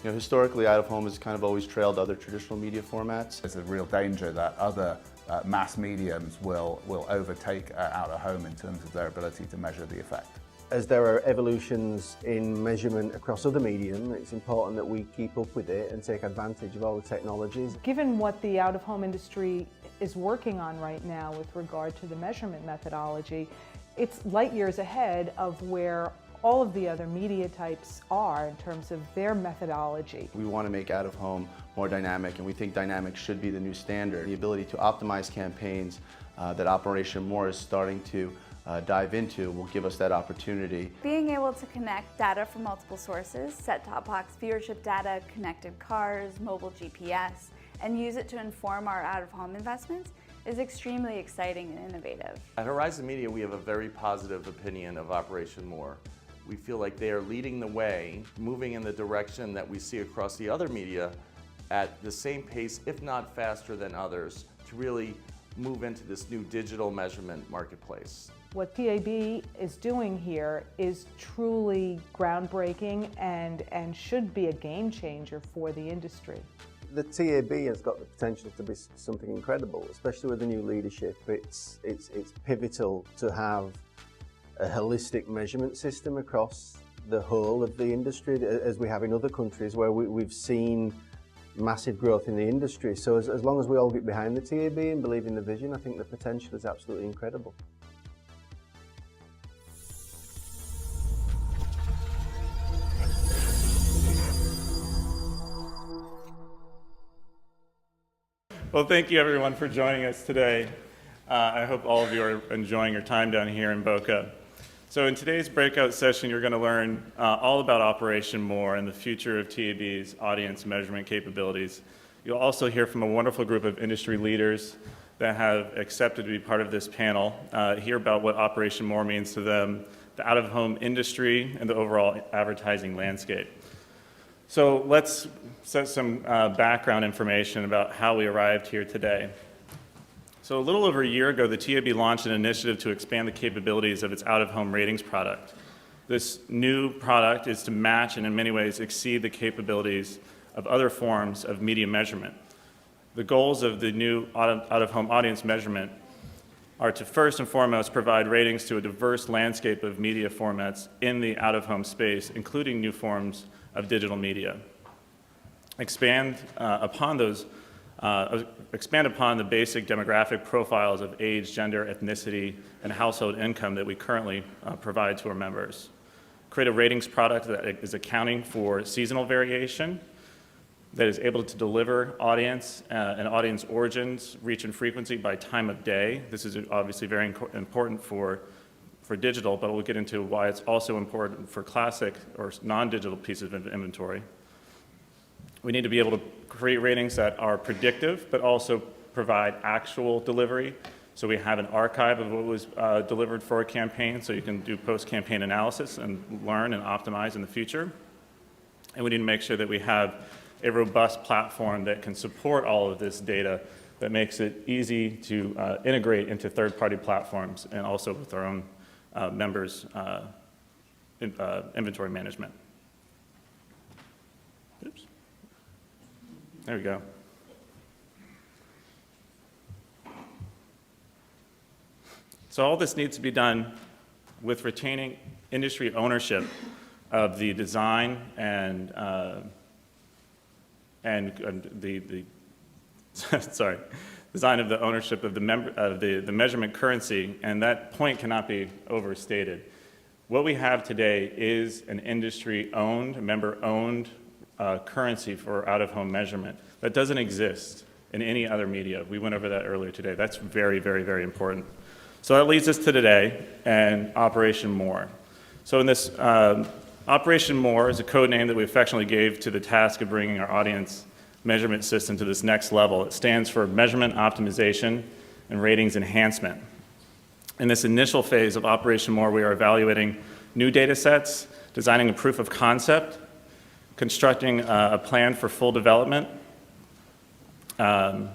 You know, historically, out-of-home has kind of always trailed other traditional media formats. There's a real danger that other mass mediums will overtake out-of-home in terms of their ability to measure the effect. As there are evolutions in measurement across other medium, it's important that we keep up with it and take advantage of all the technologies. Given what the out-of-home industry is working on right now with regard to the measurement methodology, it's light years ahead of where all of the other media types are in terms of their methodology. We want to make out-of-home more dynamic, and we think dynamic should be the new standard. The ability to optimize campaigns that Operation M.O.R.E is starting to dive into will give us that opportunity. Being able to connect data from multiple sources, set-top box viewership data, connected cars, mobile GPS, and use it to inform our out-of-home investments is extremely exciting and innovative. At Horizon Media, we have a very positive opinion of Operation M.O.R.E. We feel like they are leading the way, moving in the direction that we see across the other media at the same pace, if not faster than others, to really move into this new digital measurement marketplace. What TAB is doing here is truly groundbreaking and should be a game changer for the industry. The TAB has got the potential to be something incredible, especially with the new leadership. It's pivotal to have a holistic measurement system across the whole of the industry, as we have in other countries where we've seen massive growth in the industry. So as long as we all get behind the TAB and believe in the vision, I think the potential is absolutely incredible. Well, thank you everyone for joining us today. I hope all of you are enjoying your time down here in Boca. So in today's breakout session, you're going to learn all about Operation M.O.R.E and the future of TAB's audience measurement capabilities. You'll also hear from a wonderful group of industry leaders that have accepted to be part of this panel, hear about what Operation M.O.R.E means to them, the out-of-home industry, and the overall advertising landscape. So let's set some background information about how we arrived here today. So a little over a year ago, the TAB launched an initiative to expand the capabilities of its out-of-home ratings product. This new product is to match and in many ways exceed the capabilities of other forms of media measurement. The goals of the new out-of-home audience measurement are to first and foremost provide ratings to a diverse landscape of media formats in the out-of-home space, including new forms of digital media. Expand upon the basic demographic profiles of age, gender, ethnicity, and household income that we currently provide to our members. Create a ratings product that is accounting for seasonal variation, that is able to deliver audience and audience origins, reach and frequency by time of day. This is obviously very important for digital, but we'll get into why it's also important for classic or non-digital pieces of inventory. We need to be able to create ratings that are predictive, but also provide actual delivery. So we have an archive of what was delivered for a campaign, so you can do post-campaign analysis and learn and optimize in the future. And we need to make sure that we have a robust platform that can support all of this data, that makes it easy to integrate into third-party platforms and also with our own members' inventory management. Oops. There we go. So all this needs to be done with retaining industry ownership of the design and the design of the ownership of the measurement currency, and that point cannot be overstated. What we have today is an industry-owned, member-owned currency for out-of-home measurement that doesn't exist in any other media. We went over that earlier today. That's very, very, very important. So that leads us to today and Operation M.O.R.E. So in this, Operation M.O.R.E is a code name that we affectionately gave to the task of bringing our audience measurement system to this next level. It stands for Measurement Optimization and Ratings Enhancement. In this initial phase of Operation M.O.R.E, we are evaluating new data sets, designing a proof of concept, constructing a plan for full development, and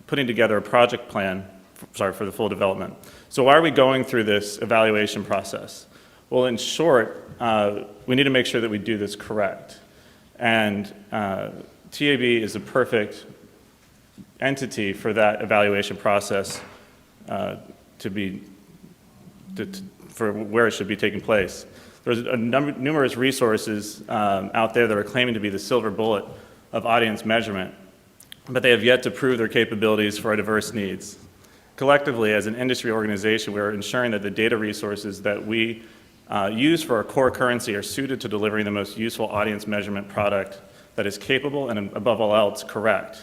putting together a project plan for the full development. So why are we going through this evaluation process? Well, in short, we need to make sure that we do this correct. And TAB is a perfect entity for that evaluation process for where it should be taking place. There's numerous resources out there that are claiming to be the silver bullet of audience measurement, but they have yet to prove their capabilities for our diverse needs. Collectively, as an industry organization, we are ensuring that the data resources that we use for our core currency are suited to delivering the most useful audience measurement product that is capable and, above all else, correct.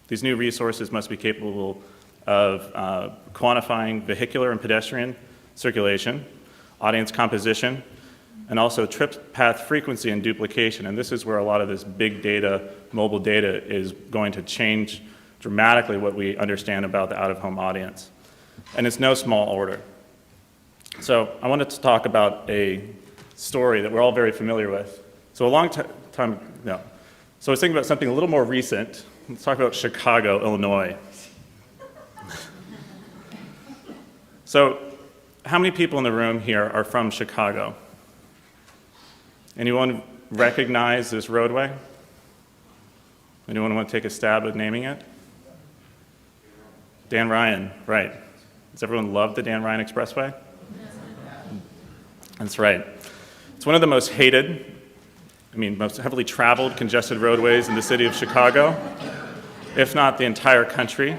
These new resources must be capable of quantifying vehicular and pedestrian circulation, audience composition, and also trip path frequency and duplication. And this is where a lot of this big data, mobile data, is going to change dramatically what we understand about the out-of-home audience. And it's no small order. So I wanted to talk about a story that we're all very familiar with. So a long time, no. So I was thinking about something a little more recent. Let's talk about Chicago, Illinois. So how many people in the room here are from Chicago? Anyone recognize this roadway? Anyone want to take a stab at naming it? Dan Ryan, right. Does everyone love the Dan Ryan Expressway? That's right. It's one of the most hated, most heavily traveled, congested roadways in the city of Chicago, if not the entire country.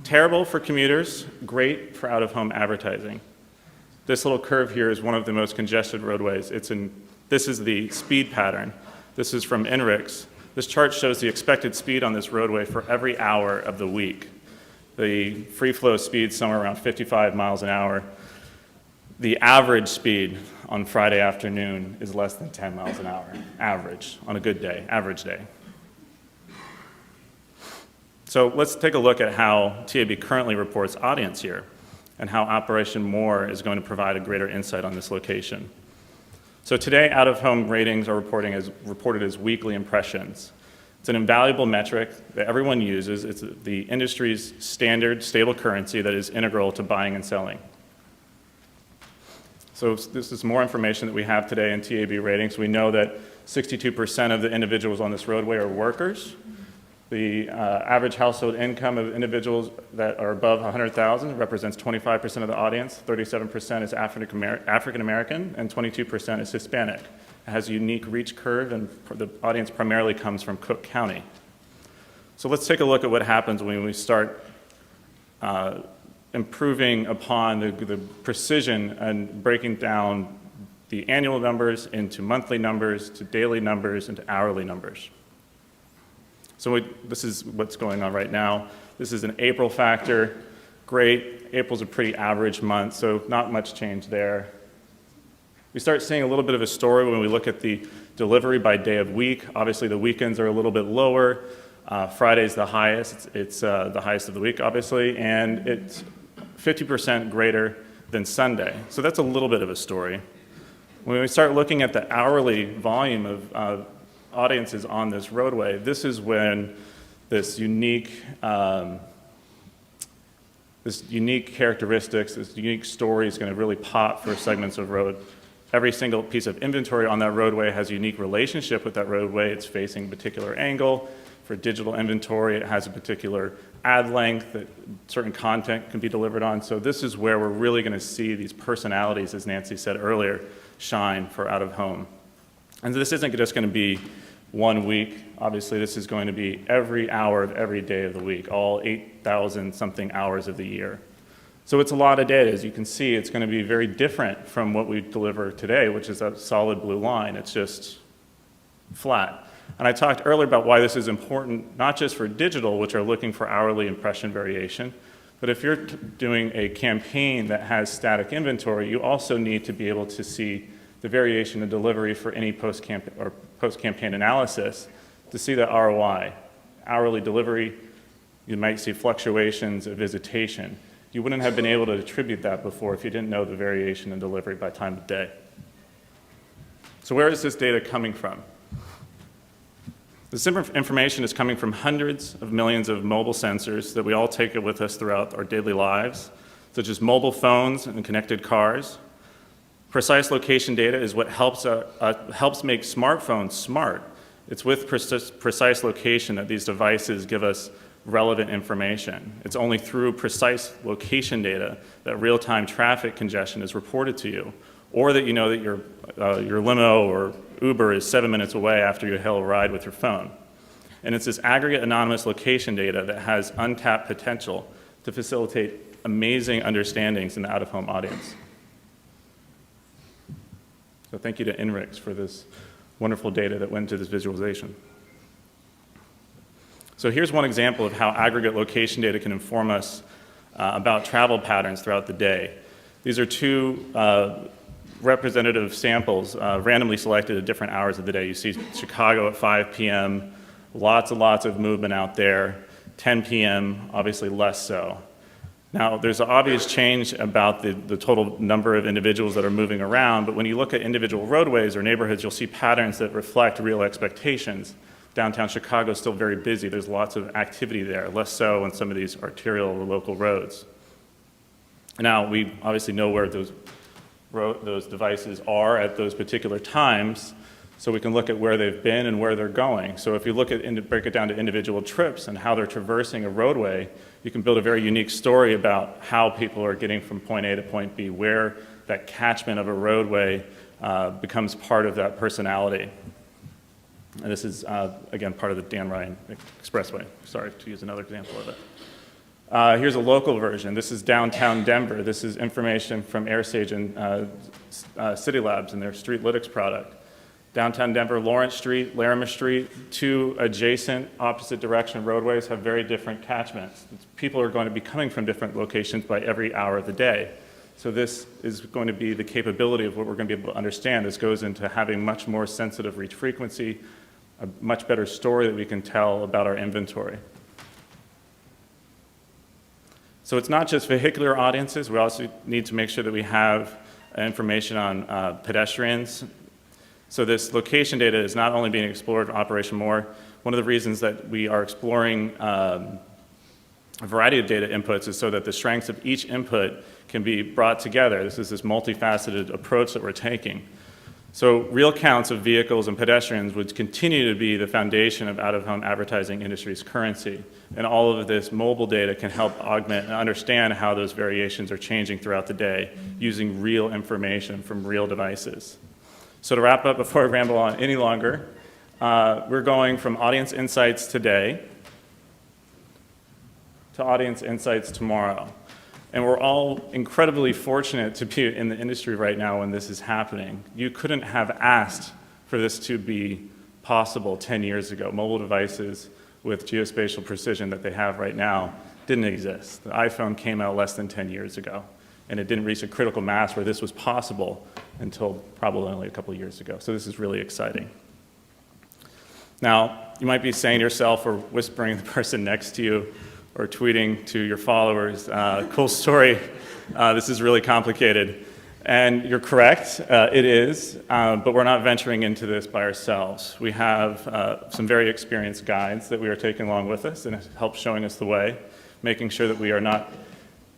Terrible for commuters, great for out-of-home advertising. This little curve here is one of the most congested roadways. This is the speed pattern. This is from INRIX. This chart shows the expected speed on this roadway for every hour of the week. The free flow speed is somewhere around 55 miles an hour. The average speed on Friday afternoon is less than 10 miles an hour, average, on a good day, average day. So let's take a look at how TAB currently reports audience here and how Operation M.O.R.E is going to provide a greater insight on this location. So today, out-of-home ratings are reported as weekly impressions. It's an invaluable metric that everyone uses. It's the industry's standard stable currency that is integral to buying and selling. So this is more information that we have today in TAB ratings. We know that 62% of the individuals on this roadway are workers. The average household income of individuals that are above $100,000 represents 25% of the audience, 37% is African American, and 22% is Hispanic. It has a unique reach curve, and the audience primarily comes from Cook County. So let's take a look at what happens when we start improving upon the precision and breaking down the annual numbers into monthly numbers, to daily numbers, and to hourly numbers. So this is what's going on right now. This is an April factor. Great. April's a pretty average month, so not much change there. We start seeing a little bit of a story when we look at the delivery by day of week. Obviously, the weekends are a little bit lower. Friday's the highest. It's the highest of the week, obviously, and it's 50% greater than Sunday. So that's a little bit of a story. When we start looking at the hourly volume of audiences on this roadway, this is when this unique characteristics, this unique story is going to really pop for segments of road. Every single piece of inventory on that roadway has a unique relationship with that roadway. It's facing a particular angle. For digital inventory, it has a particular ad length that certain content can be delivered on. So this is where we're really going to see these personalities, as Nancy said earlier, shine for out-of-home. And this isn't just going to be 1 week. Obviously, this is going to be every hour of every day of the week, all 8,000 something hours of the year. So it's a lot of data. As you can see, it's going to be very different from what we deliver today, which is a solid blue line. It's just flat. And I talked earlier about why this is important, not just for digital, which are looking for hourly impression variation, but if you're doing a campaign that has static inventory, you also need to be able to see the variation in delivery for any post-campaign analysis to see the ROI. Hourly delivery, you might see fluctuations of visitation. You wouldn't have been able to attribute that before if you didn't know the variation in delivery by time of day. So where is this data coming from? This information is coming from hundreds of millions of mobile sensors that we all take with us throughout our daily lives. such as mobile phones and connected cars. Precise location data is what helps make smartphones smart. It's with precise location that these devices give us relevant information. It's only through precise location data that real-time traffic congestion is reported to you, or that you know that your limo or Uber is 7 minutes away after you hail a ride with your phone. And it's this aggregate anonymous location data that has untapped potential to facilitate amazing understandings in the out-of-home audience. So thank you to INRIX for this wonderful data that went into this visualization. So here's one example of how aggregate location data can inform us about travel patterns throughout the day. These are two representative samples randomly selected at different hours of the day. You see Chicago at 5 p.m., lots and lots of movement out there. 10 p.m., obviously less so. Now, there's an obvious change about the total number of individuals that are moving around, but when you look at individual roadways or neighborhoods, you'll see patterns that reflect real expectations. Downtown Chicago is still very busy. There's lots of activity there, less so on some of these arterial or local roads. Now, we obviously know where those devices are at those particular times, so we can look at where they've been and where they're going. So if you look at break it down to individual trips and how they're traversing a roadway, you can build a very unique story about how people are getting from point A to point B, where that catchment of a roadway becomes part of that personality. And this is, again, part of the Dan Ryan Expressway. Sorry to use another example of it. Here's a local version. This is downtown Denver. This is information from AirSage and City Labs and their Street Lytics product. Downtown Denver, Lawrence Street, Larimer Street, two adjacent opposite direction roadways have very different catchments. People are going to be coming from different locations by every hour of the day. So this is going to be the capability of what we're going to be able to understand. This goes into having much more sensitive reach frequency, a much better story that we can tell about our inventory. So it's not just vehicular audiences. We also need to make sure that we have information on pedestrians. So this location data is not only being explored in Operation M.O.R.E. One of the reasons that we are exploring a variety of data inputs is so that the strengths of each input can be brought together. This is this multifaceted approach that we're taking. So real counts of vehicles and pedestrians would continue to be the foundation of out-of-home advertising industry's currency. And all of this mobile data can help augment and understand how those variations are changing throughout the day using real information from real devices. So to wrap up before I ramble on any longer, we're going from audience insights today to audience insights tomorrow. And we're all incredibly fortunate to be in the industry right now when this is happening. You couldn't have asked for this to be possible 10 years ago. Mobile devices with geospatial precision that they have right now didn't exist. The iPhone came out less than 10 years ago, and it didn't reach a critical mass where this was possible until probably only a couple of years ago. So this is really exciting. Now, you might be saying to yourself or whispering to the person next to you or tweeting to your followers, cool story, this is really complicated. And you're correct, it is, but we're not venturing into this by ourselves. We have some very experienced guides that we are taking along with us and help showing us the way, making sure that we are not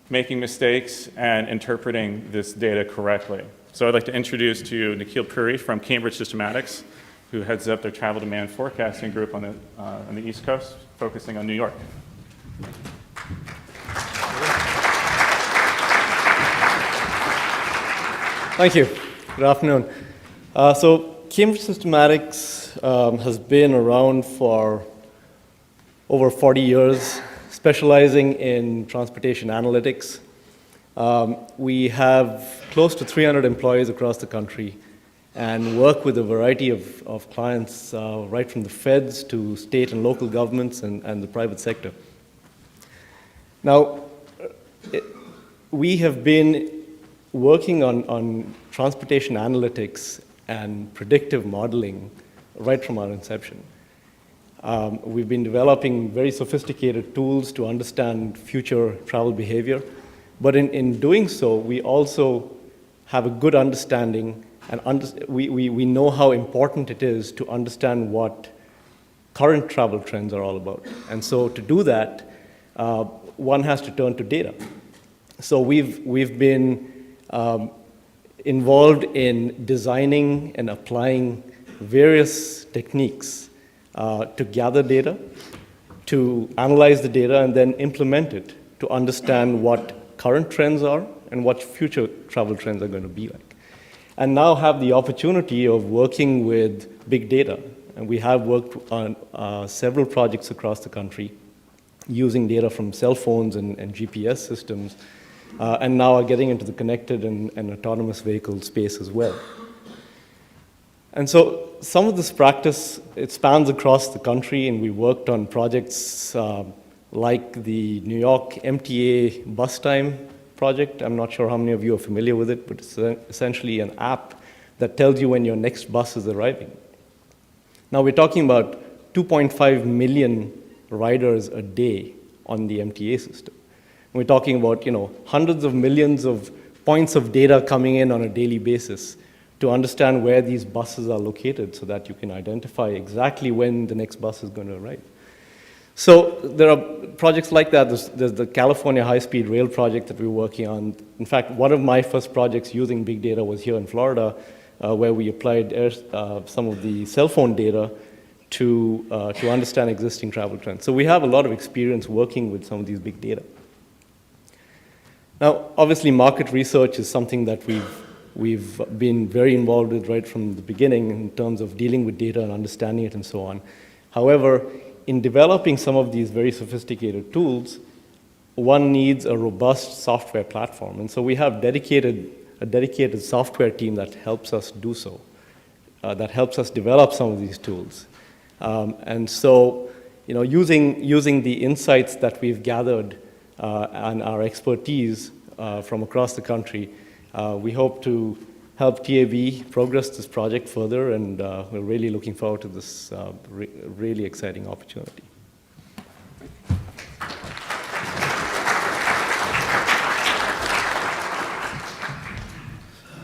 making mistakes and interpreting this data correctly. So I'd like to introduce to you Nikhil Puri from Cambridge Systematics, who heads up their travel demand forecasting group on the East Coast, focusing on New York. Thank you. Good afternoon. So Cambridge Systematics has been around for over 40 years, specializing in transportation analytics. We have close to 300 employees across the country and work with a variety of clients, right from the feds to state and local governments and the private sector. Now, we have been working on transportation analytics and predictive modeling right from our inception. We've been developing very sophisticated tools to understand future travel behavior, but in doing so, we also have a good understanding and we know how important it is to understand what current travel trends are all about. And so to do that, one has to turn to data. So we've been involved in designing and applying various techniques to gather data, to analyze the data, and then implement it to understand what current trends are and what future travel trends are going to be like. And now have the opportunity of working with big data. And we have worked on several projects across the country using data from cell phones and GPS systems, and now are getting into the connected and autonomous vehicle space as well. And so some of this practice, it spans across the country, and we worked on projects like the New York MTA bus time project. I'm not sure how many of you are familiar with it, but it's essentially an app that tells you when your next bus is arriving. Now we're talking about 2.5 million riders a day on the MTA system. We're talking about, hundreds of millions of points of data coming in on a daily basis to understand where these buses are located so that you can identify exactly when the next bus is going to arrive. So there are projects like that. There's the California high-speed rail project that we're working on. In fact, one of my first projects using big data was here in Florida, where we applied some of the cell phone data to understand existing travel trends. So we have a lot of experience working with some of these big data. Now, obviously, market research is something that we've been very involved with right from the beginning in terms of dealing with data and understanding it and so on. However, in developing some of these very sophisticated tools, one needs a robust software platform. And so we have a dedicated software team that helps us do so, that helps us develop some of these tools. And so, using the insights that we've gathered and our expertise from across the country, we hope to help TAV progress this project further, and we're really looking forward to this really exciting opportunity.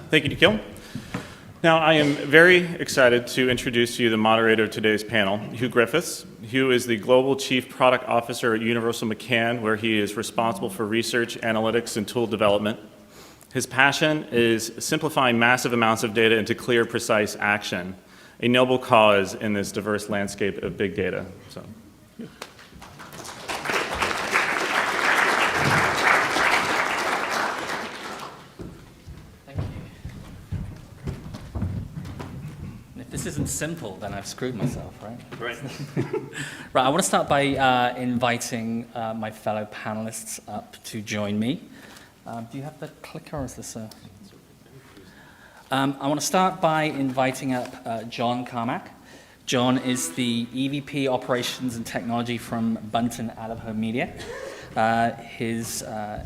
Thank you, Nikhil. Now, I am very excited to introduce to you the moderator of today's panel, Huw Griffiths. Huw is the Global Chief Product Officer at Universal McCann, where he is responsible for research, analytics, and tool development. His passion is simplifying massive amounts of data into clear, precise action, a noble cause in this diverse landscape of big data. So. This isn't simple, then I've screwed myself, right? Right. Right, I want to start by inviting my fellow panelists up to join me. Do you have the clicker, or is this a... I want to start by inviting up Jon Carmack. Jon is the EVP Operations and Technology from Bunton Out-of-Home Media. His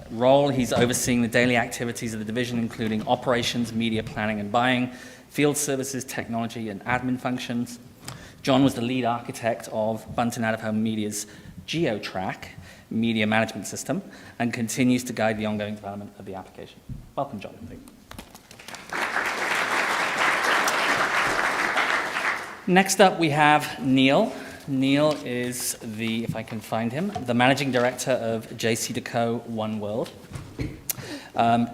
role, he's overseeing the daily activities of the division, including operations, media planning and buying, field services, technology, and admin functions. Jon was the lead architect of Bunton Out-of-Home Media's GeoTrack media management system and continues to guide the ongoing development of the application. Welcome, Jon. Next up, we have Neil. Neil is the, if I can find him, the Managing Director of JC.co One World.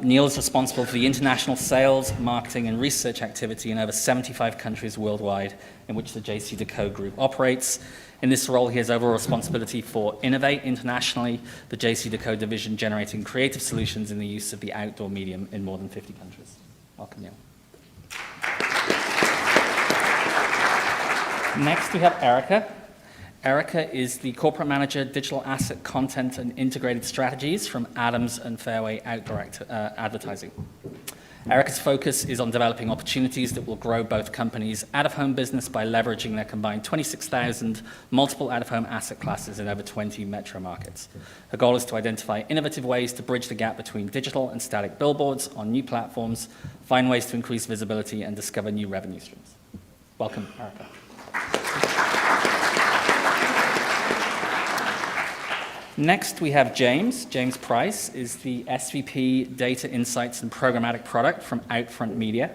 Neil is responsible for the international sales, marketing, and research activity in over 75 countries worldwide in which the JC.co group operates. In this role, he has overall responsibility for Innovate internationally, the JC.co division generating creative solutions in the use of the outdoor medium in more than 50 countries. Welcome, Neil. Next, we have Erica. Erica is the Corporate Manager, Digital Asset Content and Integrated Strategies from Adams and Fairway Outdoor Advertising. Erica's focus is on developing opportunities that will grow both companies' out-of-home business by leveraging their combined 26,000 multiple out-of-home asset classes in over 20 metro markets. Her goal is to identify innovative ways to bridge the gap between digital and static billboards on new platforms, find ways to increase visibility, and discover new revenue streams. Welcome, Erica. Next, we have James. James Price is the SVP Data Insights and Programmatic Product from Outfront Media.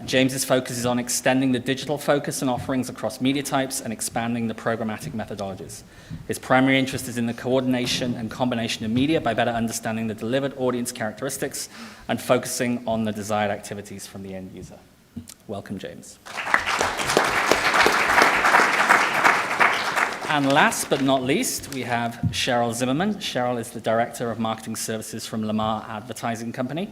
James's focus is on extending the digital focus and offerings across media types and expanding the programmatic methodologies. His primary interest is in the coordination and combination of media by better understanding the delivered audience characteristics and focusing on the desired activities from the end user. Welcome, James. And last but not least, we have Cheryl Zimmerman. Cheryl is the Director of Marketing Services from M.O.R.E Advertising Company.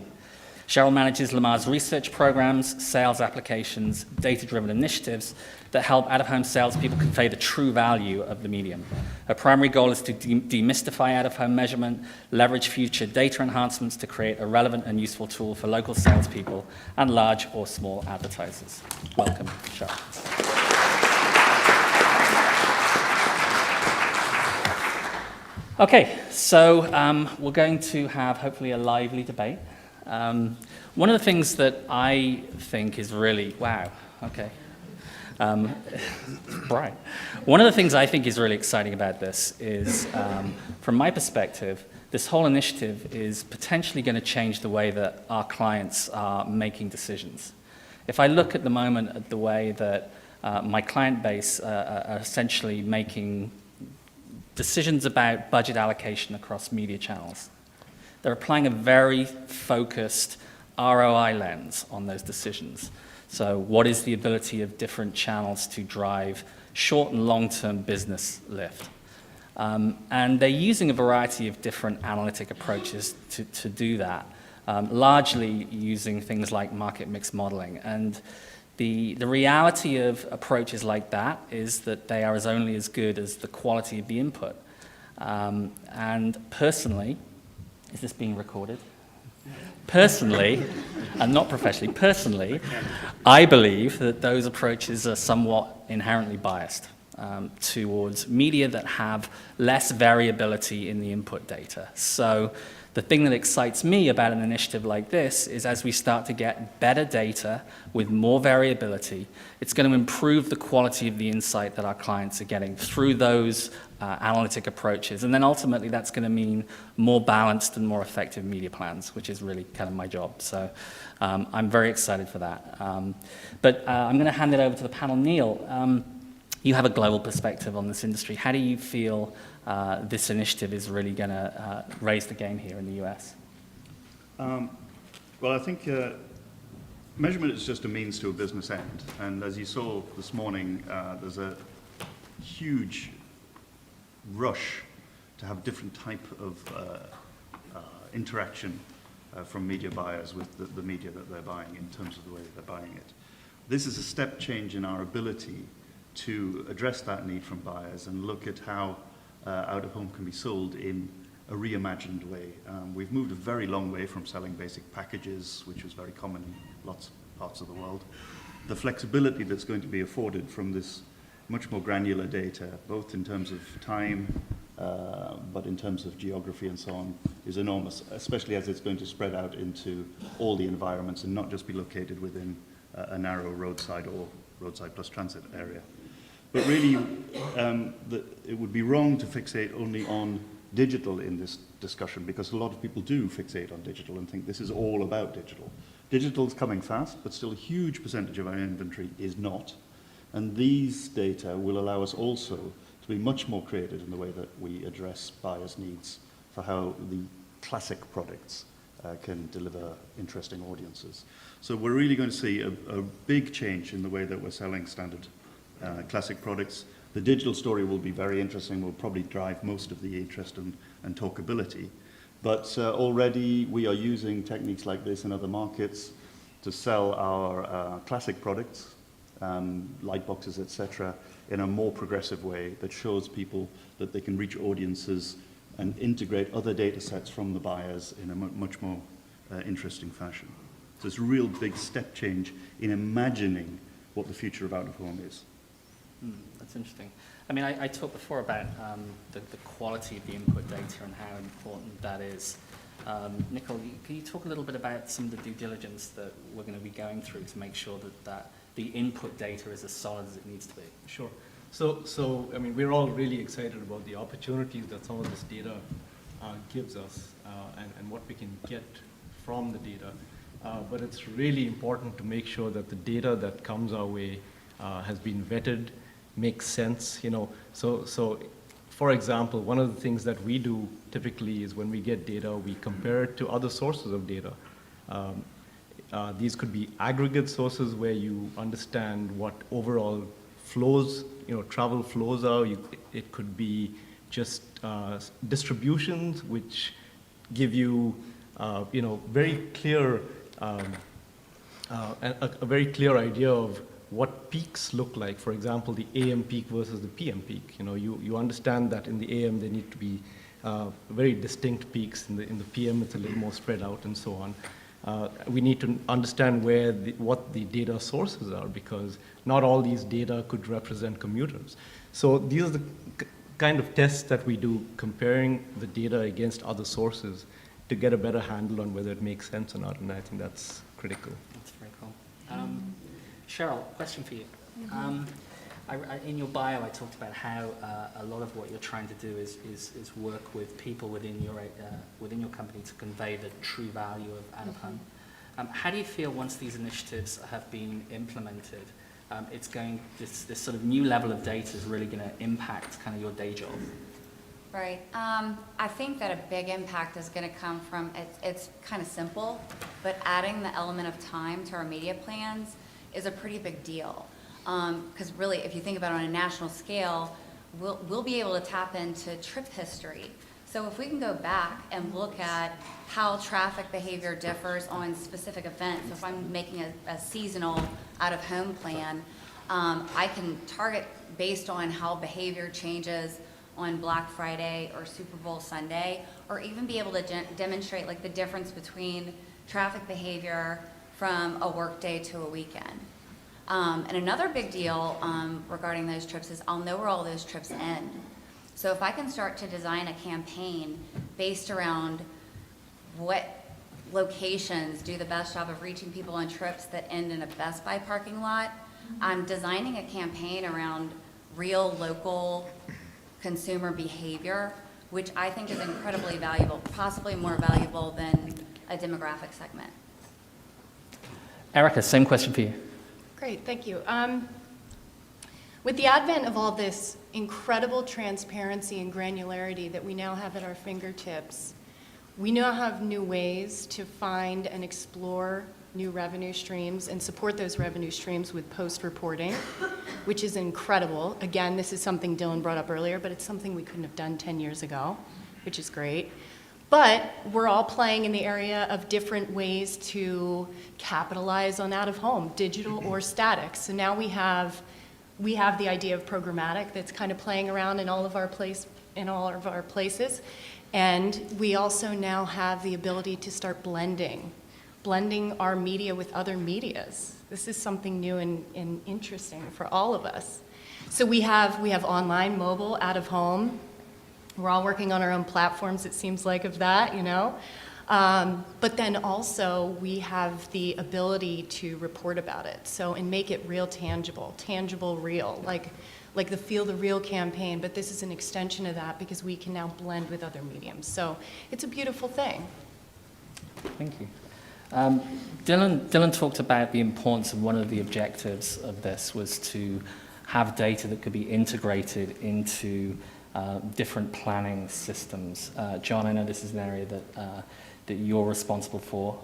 Cheryl manages M.O.R.e's research programs, sales applications, data-driven initiatives that help out-of-home salespeople convey the true value of the medium. Her primary goal is to demystify out-of-home measurement, leverage future data enhancements to create a relevant and useful tool for local salespeople and large or small advertisers. Welcome, Cheryl. Okay, so we're going to have hopefully a lively debate. One of the things that I think is really, wow, okay, bright. One of the things I think is really exciting about this is, from my perspective, this whole initiative is potentially going to change the way that our clients are making decisions. If I look at the moment at the way that my client base are essentially making decisions about budget allocation across media channels, they're applying a very focused ROI lens on those decisions. So what is the ability of different channels to drive short and long-term business lift? And they're using a variety of different analytic approaches to do that, largely using things like market mix modeling. And the reality of approaches like that is that they are only as good as the quality of the input. And personally, is this being recorded? Personally, and not professionally, personally, I believe that those approaches are somewhat inherently biased towards media that have less variability in the input data. So the thing that excites me about an initiative like this is as we start to get better data with more variability, it's going to improve the quality of the insight that our clients are getting through those analytic approaches. And then ultimately that's going to mean more balanced and more effective media plans, which is really kind of my job. So I'm very excited for that. But I'm going to hand it over to the panel. Neil, you have a global perspective on this industry. How do you feel this initiative is really going to raise the game here in the US? Well, I think measurement is just a means to a business end. And as you saw this morning, there's a huge rush to have different type of interaction from media buyers with the media that they're buying in terms of the way that they're buying it. This is a step change in our ability to address that need from buyers and look at how out-of-home can be sold in a reimagined way. We've moved a very long way from selling basic packages, which was very common in lots of parts of the world. The flexibility that's going to be afforded from this much more granular data, both in terms of time, but in terms of geography and so on, is enormous, especially as it's going to spread out into all the environments and not just be located within a narrow roadside or roadside plus transit area. But really, it would be wrong to fixate only on digital in this discussion, because a lot of people do fixate on digital and think this is all about digital. Digital is coming fast, but still a huge percentage of our inventory is not. And these data will allow us also to be much more creative in the way that we address buyers' needs for how the classic products can deliver interesting audiences. So we're really going to see a big change in the way that we're selling standard classic products. The digital story will be very interesting, will probably drive most of the interest and talkability. But already we are using techniques like this in other markets to sell our classic products, light boxes, etc., in a more progressive way that shows people that they can reach audiences and integrate other data sets from the buyers in a much more interesting fashion. So it's a real big step change in imagining what the future of out-of-home is. That's interesting. I mean, I talked before about the quality of the input data and how important that is. Nikhil, can you talk a little bit about some of the due diligence that we're going to be going through to make sure that the input data is as solid as it needs to be? Sure. So I mean, we're all really excited about the opportunities that some of this data gives us and what we can get from the data. but it's really important to make sure that the data that comes our way has been vetted, makes sense, So for example, one of the things that we do typically is when we get data, we compare it to other sources of data. These could be aggregate sources where you understand what overall flows, travel flows are. It could be just distributions, which give you, very clear, a very clear idea of what peaks look like. For example, the AM peak versus the PM peak. You understand that in the AM there need to be very distinct peaks. In the PM it's a little more spread out and so on. We need to understand what the data sources are, because not all these data could represent commuters. So these are the kind of tests that we do, comparing the data against other sources to get a better handle on whether it makes sense or not, and I think that's critical. That's very cool. Cheryl, question for you. In your bio, I talked about how a lot of what you're trying to do is work with people within your company to convey the true value of out-of-home. How do you feel once these initiatives have been implemented, this sort of new level of data is really going to impact kind of your day job? Right. I think that a big impact is going to come from, it's kind of simple, but adding the element of time to our media plans is a pretty big deal. Because really, if you think about it on a national scale, we'll be able to tap into trip history. So if we can go back and look at how traffic behavior differs on specific events, if I'm making a seasonal out-of-home plan, I can target based on how behavior changes on Black Friday or Super Bowl Sunday, or even be able to demonstrate like the difference between traffic behavior from a work day to a weekend. And another big deal regarding those trips is I'll know where all those trips end. So if I can start to design a campaign based around what locations do the best job of reaching people on trips that end in a Best Buy parking lot, I'm designing a campaign around real local consumer behavior, which I think is incredibly valuable, possibly more valuable than a demographic segment. Erica, same question for you. Great, thank you. With the advent of all this incredible transparency and granularity that we now have at our fingertips, we now have new ways to find and explore new revenue streams and support those revenue streams with post-reporting, which is incredible. Again, this is something Dylan brought up earlier, but it's something we couldn't have done 10 years ago, which is great. But we're all playing in the area of different ways to capitalize on out-of-home, digital or static. So now we have the idea of programmatic that's kind of playing around in all of our places. And we also now have the ability to start blending our media with other medias. This is something new and interesting for all of us. So we have online, mobile, out-of-home. We're all working on our own platforms, it seems like, of that, But then also we have the ability to report about it, and make it real tangible, real, like the Feel the Real campaign, but this is an extension of that because we can now blend with other mediums. So it's a beautiful thing. Thank you. Dylan talked about the importance of one of the objectives of this was to have data that could be integrated into different planning systems. Jon, I know this is an area that you're responsible for.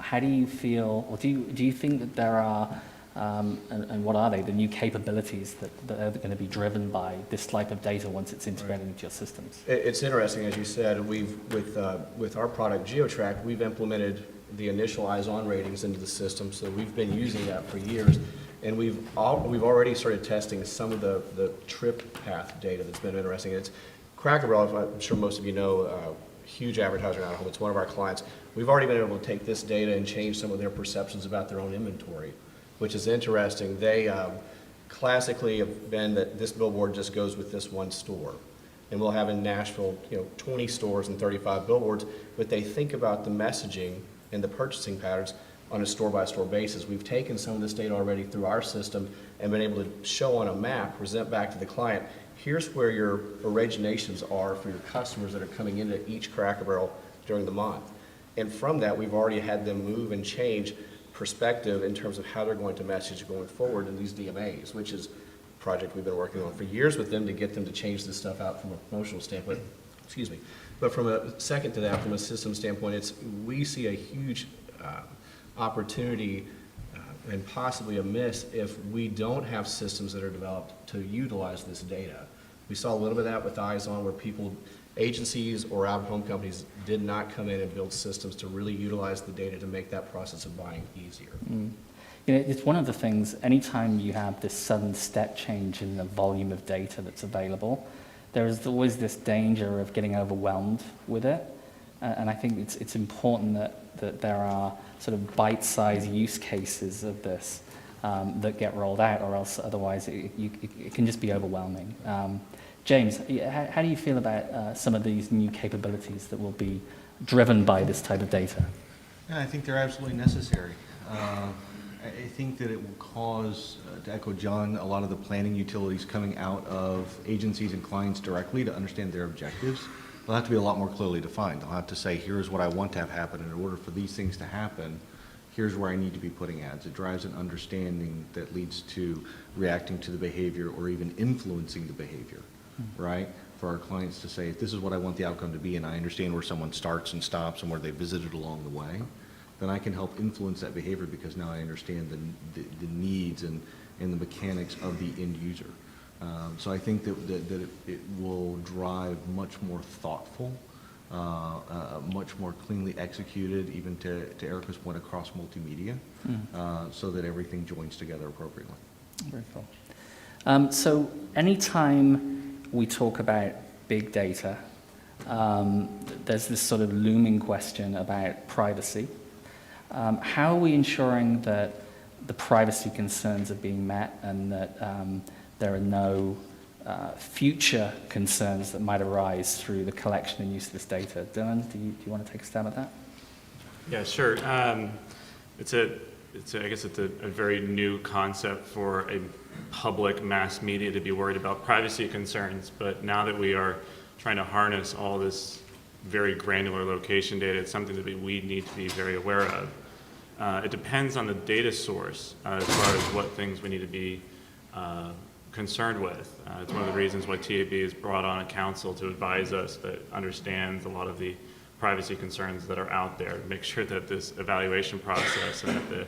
How do you feel, or do you think that there are, and what are they, the new capabilities that are going to be driven by this type of data once it's integrated into your systems? It's interesting, as you said, with our product GeoTrack, we've implemented the initial eyes-on ratings into the system, so we've been using that for years. And we've already started testing some of the trip path data that's been interesting. It's Cracker Barrel, I'm sure most of you know, huge advertiser out of home. It's one of our clients. We've already been able to take this data and change some of their perceptions about their own inventory, which is interesting. They classically have been that this billboard just goes with this one store. And we'll have in Nashville, 20 stores and 35 billboards, but they think about the messaging and the purchasing patterns on a store-by-store basis. We've taken some of this data already through our system and been able to show on a map, present back to the client, here's where your originations are for your customers that are coming into each Cracker Barrel during the month. And from that, we've already had them move and change perspective in terms of how they're going to message going forward in these DMAs, which is a project we've been working on for years with them to get them to change this stuff out from a promotional standpoint. Excuse me. But from a second to that, from a system standpoint, we see a huge opportunity and possibly a miss if we don't have systems that are developed to utilize this data. We saw a little bit of that with Eyes On, where agencies or out-of-home companies did not come in and build systems to really utilize the data to make that process of buying easier. You know, it's one of the things, anytime you have this sudden step change in the volume of data that's available, there is always this danger of getting overwhelmed with it. And I think it's important that there are sort of bite-sized use cases of this that get rolled out, or else otherwise it can just be overwhelming. James, how do you feel about some of these new capabilities that will be driven by this type of data? Yeah, I think they're absolutely necessary. I think that it will cause, to echo John, a lot of the planning utilities coming out of agencies and clients directly to understand their objectives. They'll have to be a lot more clearly defined. They'll have to say, here's what I want to have happen. In order for these things to happen, here's where I need to be putting ads. It drives an understanding that leads to reacting to the behavior or even influencing the behavior, right? For our clients to say, this is what I want the outcome to be, and I understand where someone starts and stops and where they visited along the way, then I can help influence that behavior because now I understand the needs and the mechanics of the end user. So I think that it will drive much more thoughtful, much more cleanly executed, even to Erica's point, across multimedia, so that everything joins together appropriately. Very cool. So anytime we talk about big data, there's this sort of looming question about privacy. How are we ensuring that the privacy concerns are being met and that there are no future concerns that might arise through the collection and use of this data? Dylan, do you want to take a stab at that? Yeah, sure. I guess it's a very new concept for a public mass media to be worried about privacy concerns, but now that we are trying to harness all this very granular location data, it's something that we need to be very aware of. It depends on the data source as far as what things we need to be concerned with. It's one of the reasons why TAB has brought on a council to advise us that understands a lot of the privacy concerns that are out there, to make sure that this evaluation process and at the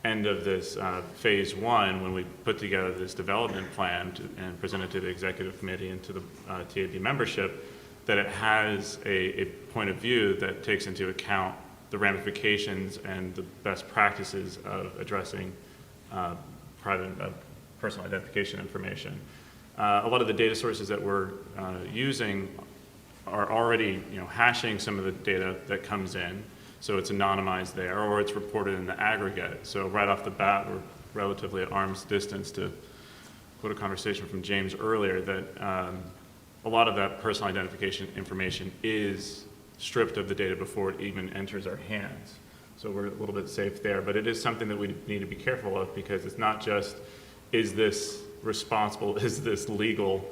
end of this phase one, when we put together this development plan and present it to the executive committee and to the TAB membership, that it has a point of view that takes into account the ramifications and the best practices of addressing personal identification information. A lot of the data sources that we're using are already hashing some of the data that comes in, so it's anonymized there, or it's reported in the aggregate. So right off the bat, we're relatively at arm's distance, to quote a conversation from James earlier, that a lot of that personal identification information is stripped of the data before it even enters our hands. So we're a little bit safe there, but it is something that we need to be careful of, because it's not just, is this responsible, is this legal,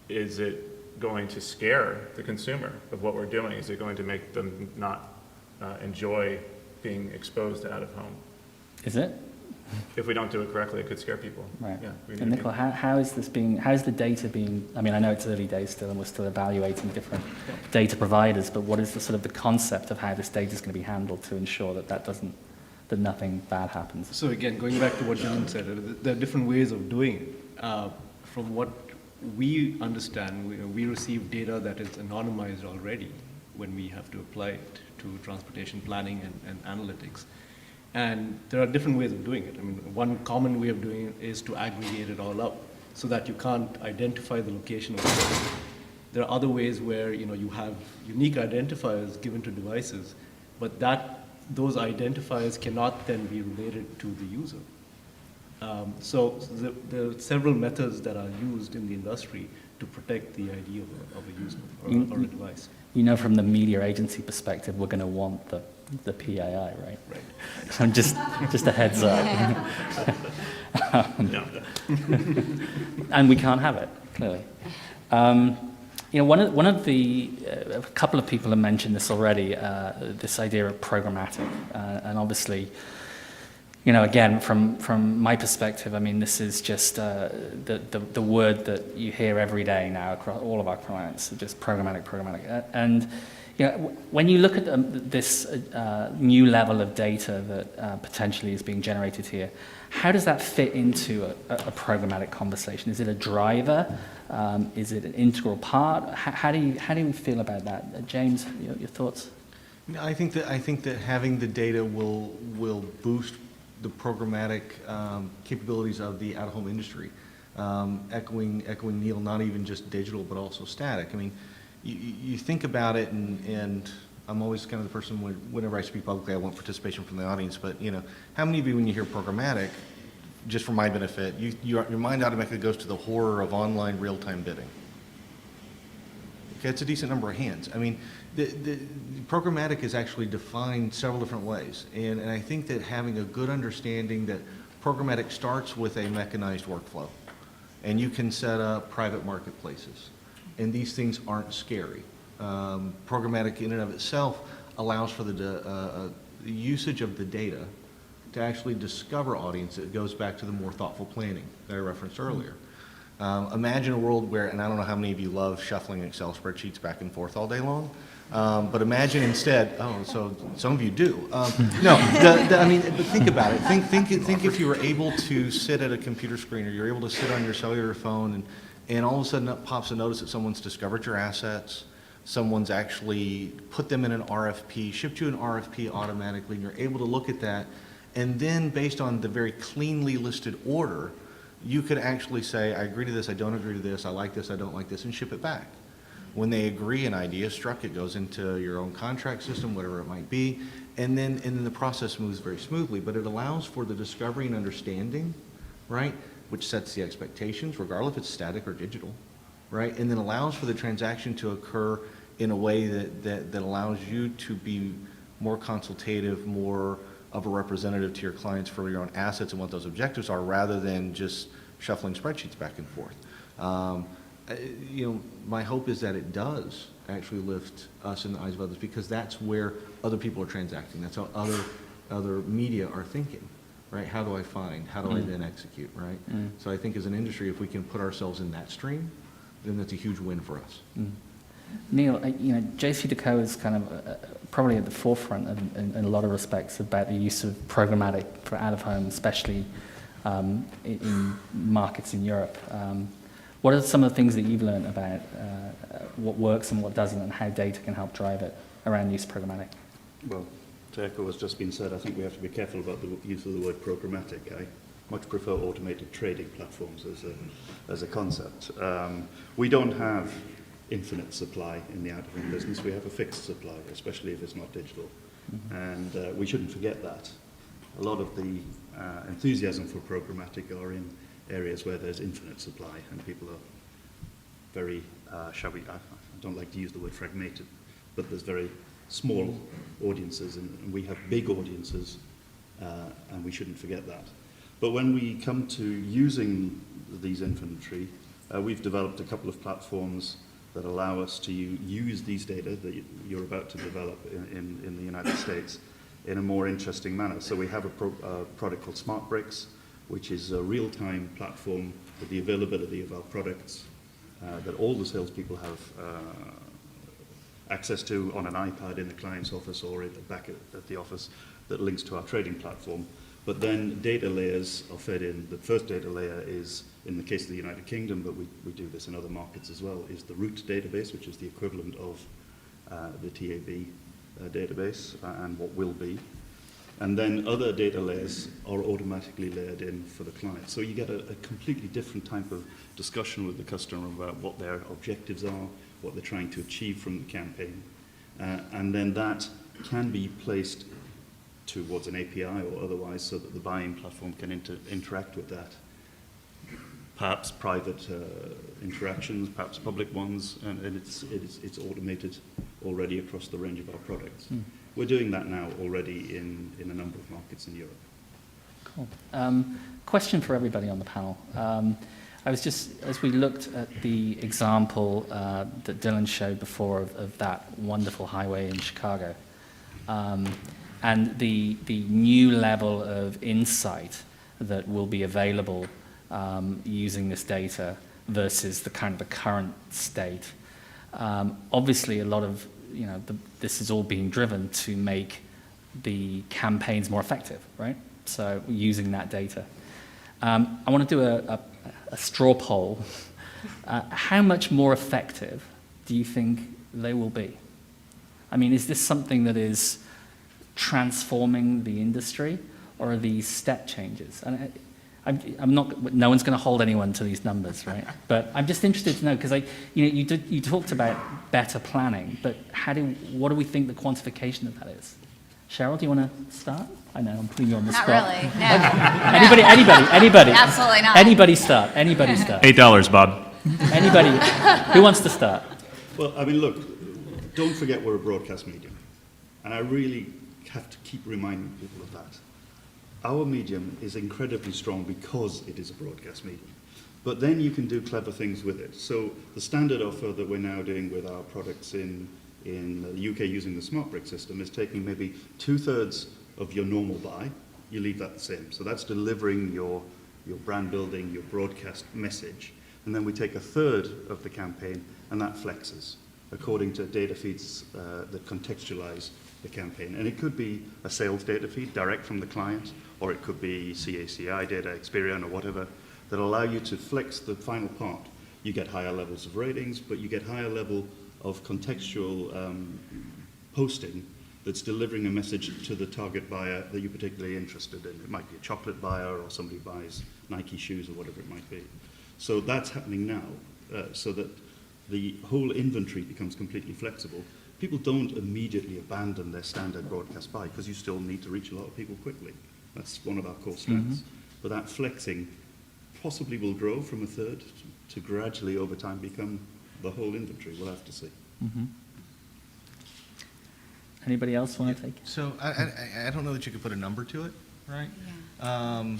is it going to scare the consumer of what we're doing? Is it going to make them not enjoy being exposed to out of home? Is it? If we don't do it correctly, it could scare people. Right. Yeah, and Nikhil, how is the data being, I mean, I know it's early days still and we're still evaluating different data providers, but what is the sort of the concept of how this data is going to be handled to ensure that nothing bad happens? So again, going back to what John said, there are different ways of doing it. From what we understand, we receive data that is anonymized already when we have to apply it to transportation planning and analytics. And there are different ways of doing it. I mean, one common way of doing it is to aggregate it all up so that you can't identify the location of it. There are other ways where you have unique identifiers given to devices, but those identifiers cannot then be related to the user. So there are several methods that are used in the industry to protect the ID of a user or a device. From the media agency perspective, we're going to want the PII, right? Right. Just a heads up. And we can't have it, clearly. You know, one of the, a couple of people have mentioned this already, this idea of programmatic, and obviously, you know, again, from my perspective, I mean, this is just the word that you hear every day now across all of our clients, just programmatic. And, you know, when you look at this new level of data that potentially is being generated here, how does that fit into a programmatic conversation? Is it a driver? Is it an integral part? How do you feel about that? James, your thoughts? I think that having the data will boost the programmatic capabilities of the out-of-home industry. Echoing Neil, not even just digital, but also static. I mean, you think about it, and I'm always kind of the person, whenever I speak publicly, I want participation from the audience, but, you know, how many of you, when you hear programmatic, just for my benefit, your mind automatically goes to the horror of online real-time bidding? Okay, it's a decent number of hands. I mean, the programmatic is actually defined several different ways, and I think that having a good understanding that programmatic starts with a mechanized workflow, and you can set up private marketplaces, and these things aren't scary. Programmatic in and of itself allows for the usage of the data to actually discover audience. It goes back to the more thoughtful planning that I referenced earlier. Imagine a world where, and I don't know how many of you love shuffling Excel spreadsheets back and forth all day long, but imagine instead, so some of you do. I mean, but think about it. Think if you were able to sit at a computer screen, or you're able to sit on your cellular phone, and all of a sudden up pops a notice that someone's discovered your assets, someone's actually put them in an RFP, shipped you an RFP automatically, and you're able to look at that, and then based on the very cleanly listed order, you could actually say, I agree to this, I don't agree to this, I like this, I don't like this, and ship it back. When they agree, an idea is struck, it goes into your own contract system, whatever it might be, and then the process moves very smoothly, but it allows for the discovery and understanding, right, which sets the expectations, regardless if it's static or digital, right, and then allows for the transaction to occur in a way that allows you to be more consultative, more of a representative to your clients for your own assets and what those objectives are, rather than just shuffling spreadsheets back and forth. You know, my hope is that it does actually lift us in the eyes of others, because that's where other people are transacting. That's how other media are thinking, right? How do I find? How do I then execute, right? So I think as an industry, if we can put ourselves in that stream, then that's a huge win for us. Neil, you know, JCDecaux is kind of probably at the forefront in a lot of respects about the use of programmatic for out-of-home, especially in markets in Europe. What are some of the things that you've learned about what works and what doesn't, and how data can help drive it around use of programmatic? Well, to echo what's just been said, I think we have to be careful about the use of the word programmatic. I much prefer automated trading platforms as a concept. We don't have infinite supply in the out-of-home business. We have a fixed supply, especially if it's not digital. And we shouldn't forget that. A lot of the enthusiasm for programmatic are in areas where there's infinite supply, and people are very, I don't like to use the word fragmented, but there's very small audiences, and we have big audiences, and we shouldn't forget that. But when we come to using these inventory, we've developed a couple of platforms that allow us to use these data that you're about to develop in the United States in a more interesting manner. So we have a product called SmartBricks, which is a real-time platform with the availability of our products that all the salespeople have access to on an iPad in the client's office or back at the office, that links to our trading platform. But then data layers are fed in. The first data layer is, in the case of the United Kingdom, but we do this in other markets as well, is the root database, which is the equivalent of the TAB database and what will be. And then other data layers are automatically layered in for the client. So you get a completely different type of discussion with the customer about what their objectives are, what they're trying to achieve from the campaign. And then that can be placed towards an API or otherwise so that the buying platform can interact with that. Perhaps private interactions, perhaps public ones, and it's automated already across the range of our products. We're doing that now already in a number of markets in Europe. Cool. Question for everybody on the panel. I was just, as we looked at the example that Dylan showed before of that wonderful highway in Chicago, and the new level of insight that will be available using this data versus the kind of the current state. Obviously, a lot of this is all being driven to make the campaigns more effective, right? So using that data. I want to do a straw poll. How much more effective do you think they will be? I mean, is this something that is transforming the industry, or are these step changes? And I'm not. No one's going to hold anyone to these numbers, right? But I'm just interested to know, because you talked about better planning, but what do we think the quantification of that is? Cheryl, do you want to start? I know I'm putting you on the spot. Not really. No. Anybody? Absolutely not. Anybody start? $8, Bob. Anybody? Who wants to start? Well, I mean, look, don't forget we're a broadcast medium. And I really have to keep reminding people of that. Our medium is incredibly strong because it is a broadcast medium. But then you can do clever things with it. So the standard offer that we're now doing with our products in the UK using the smart brick system is taking maybe 2/3 of your normal buy, you leave that the same. So that's delivering your brand building, your broadcast message. And then we take 1/3 of the campaign and that flexes according to data feeds that contextualize the campaign. And it could be a sales data feed direct from the client, or it could be CACI data, Experian, or whatever, that allow you to flex the final part. You get higher levels of ratings, but you get higher level of contextual posting that's delivering a message to the target buyer that you're particularly interested in. It might be a chocolate buyer, or somebody buys Nike shoes, or whatever it might be. So that's happening now, so that the whole inventory becomes completely flexible. People don't immediately abandon their standard broadcast buy, because you still need to reach a lot of people quickly. That's one of our core strengths. But that flexing possibly will grow from 1/3 to gradually over time become the whole inventory. We'll have to see. Anybody else want to take it? So I don't know that you could put a number to it, right? Yeah.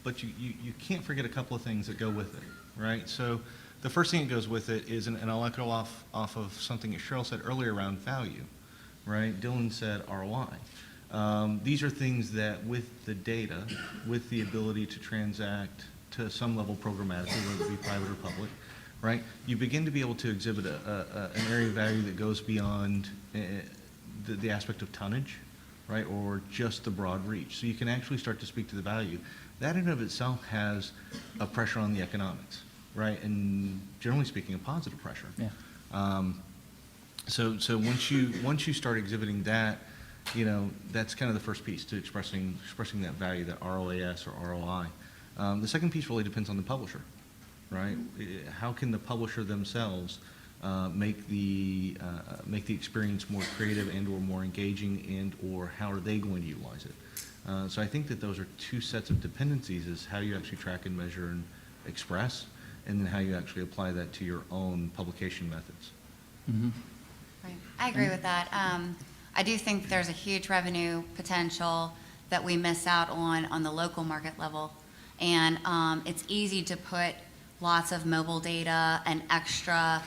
But you can't forget a couple of things that go with it, right? So the first thing that goes with it is, and I'll echo off of something that Cheryl said earlier around value, right? Dylan said ROI. These are things that with the data, with the ability to transact to some level programmatically, whether it be private or public, right? You begin to be able to exhibit an area of value that goes beyond the aspect of tonnage, right? Or just the broad reach. So you can actually start to speak to the value. That in and of itself has a pressure on the economics, right? And generally speaking, a positive pressure. Yeah. So once you start exhibiting that, that's kind of the first piece to expressing that value, that ROAS or ROI. The second piece really depends on the publisher, right? How can the publisher themselves make the experience more creative and or more engaging, and or how are they going to utilize it? So I think that those are two sets of dependencies: is how you actually track and measure and express, and then how you actually apply that to your own publication methods. Right. I agree with that. I do think there's a huge revenue potential that we miss out on the local market level. And it's easy to put lots of mobile data and extra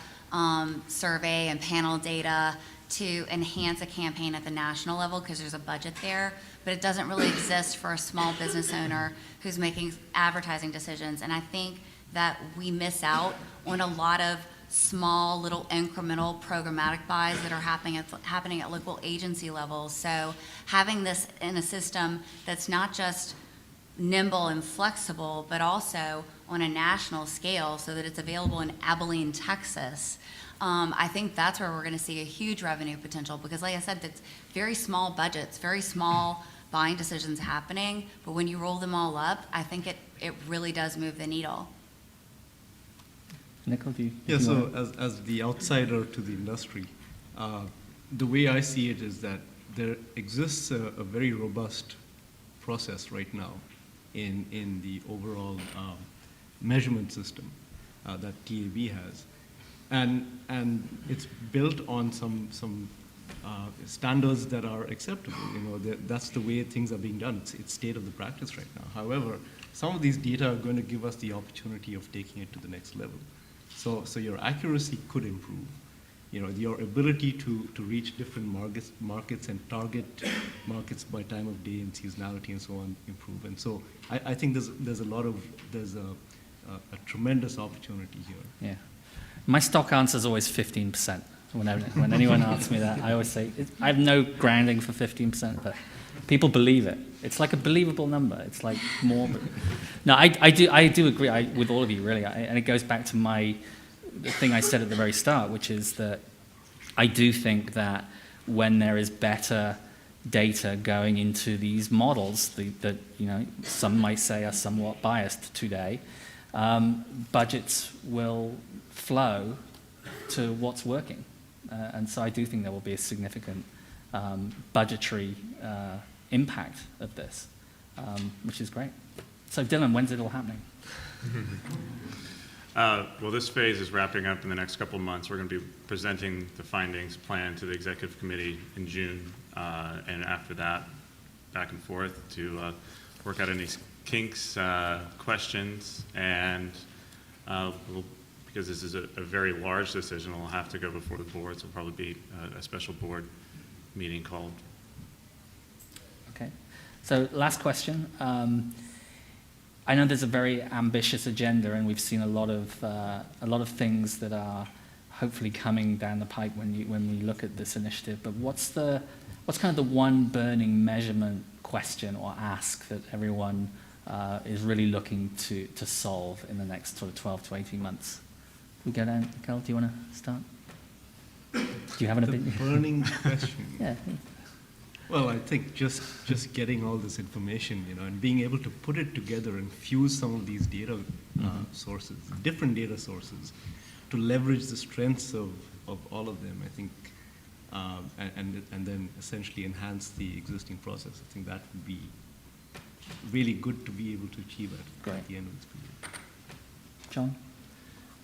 survey and panel data to enhance a campaign at the national level because there's a budget there, but it doesn't really exist for a small business owner who's making advertising decisions. And I think that we miss out on a lot of small little incremental programmatic buys that are happening at local agency levels. So having this in a system that's not just nimble and flexible, but also on a national scale so that it's available in Abilene, Texas, I think that's where we're going to see a huge revenue potential, because like I said, it's very small budgets, very small buying decisions happening, but when you roll them all up, I think it really does move the needle. Nikhil, do you? Yeah, so as the outsider to the industry, the way I see it is that there exists a very robust process right now in the overall measurement system that TAB has. And it's built on some standards that are acceptable. That's the way things are being done. It's state of the practice right now. However, some of these data are going to give us the opportunity of taking it to the next level. So your accuracy could improve. You know, your ability to reach different markets and target markets by time of day and seasonality and so on improve. And so I think there's a tremendous opportunity here. Yeah. My stock answer is always 15%. When anyone asks me that, I always say, I have no grounding for 15%, but people believe it. It's like a believable number. It's like more. No, I do agree with all of you, really. And it goes back to the thing I said at the very start, which is that I do think that when there is better data going into these models that some might say are somewhat biased today, budgets will flow to what's working. And so I do think there will be a significant budgetary impact of this, which is great. So Dylan, when's it all happening? Well, this phase is wrapping up in the next couple of months. We're going to be presenting the findings plan to the executive committee in June, and after that, back and forth to work out any kinks, questions, and because this is a very large decision, it'll have to go before the board, so it'll probably be a special board meeting called. Okay. So last question. I know there's a very ambitious agenda, and we've seen a lot of things that are hopefully coming down the pipe when we look at this initiative. But what's kind of the one burning measurement question or ask that everyone is really looking to solve in the next sort of 12 to 18 months? We go down. Carl, do you want to start? Do you have an opinion? The burning question. Yeah. Well, I think just getting all this information, and being able to put it together and fuse some of these data sources, different data sources, to leverage the strengths of all of them, I think, and then essentially enhance the existing process. I think that would be really good to be able to achieve at the end of this period. John?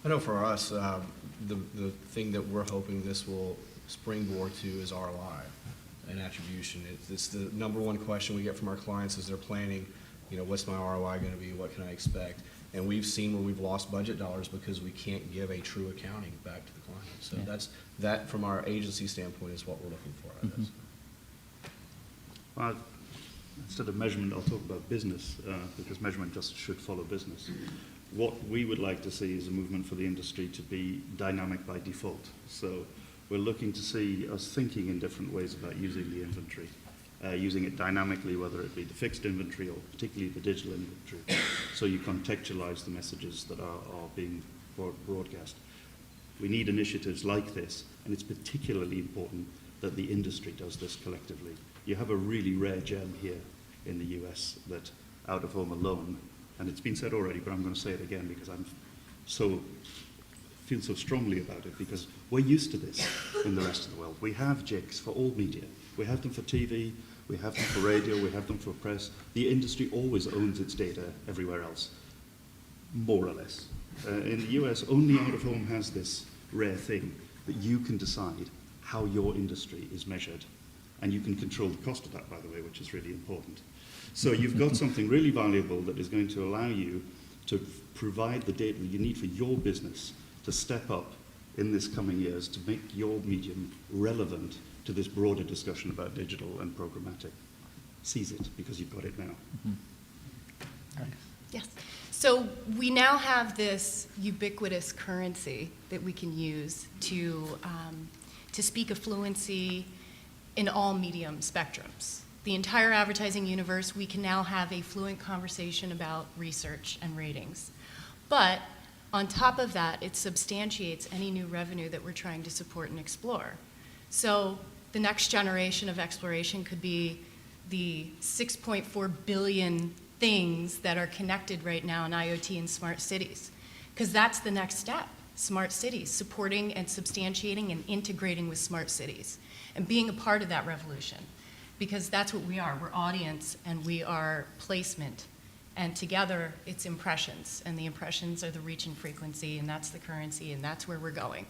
I know for us, the thing that we're hoping this will springboard to is ROI and attribution. It's the number one question we get from our clients as they're planning, what's my ROI going to be? What can I expect? And we've seen where we've lost budget dollars because we can't give a true accounting back to the client. So that from our agency standpoint is what we're looking for out of this. Well, instead of measurement, I'll talk about business, because measurement just should follow business. What we would like to see is a movement for the industry to be dynamic by default. So we're looking to see us thinking in different ways about using the inventory, using it dynamically, whether it be the fixed inventory or particularly the digital inventory, so you contextualize the messages that are being broadcast. We need initiatives like this, and it's particularly important that the industry does this collectively. You have a really rare gem here in the US that out of home alone, and it's been said already, but I'm going to say it again because feel so strongly about it, because we're used to this in the rest of the world. We have jigs for all media. We have them for TV, we have them for radio, we have them for press. The industry always owns its data everywhere else, more or less. In the US, only out of home has this rare thing that you can decide how your industry is measured. And you can control the cost of that, by the way, which is really important. So you've got something really valuable that is going to allow you to provide the data that you need for your business to step up in this coming years to make your medium relevant to this broader discussion about digital and programmatic. Seize it, because you've got it now. Yes. So we now have this ubiquitous currency that we can use to speak a fluency in all medium spectrums. The entire advertising universe, we can now have a fluent conversation about research and ratings. But on top of that, it substantiates any new revenue that we're trying to support and explore. So the next generation of exploration could be the 6.4 billion things that are connected right now in IoT and smart cities, because that's the next step, smart cities, supporting and substantiating and integrating with smart cities, and being a part of that revolution, because that's what we are. We're audience and we are placement. And together, it's impressions, and the impressions are the reach and frequency, and that's the currency, and that's where we're going.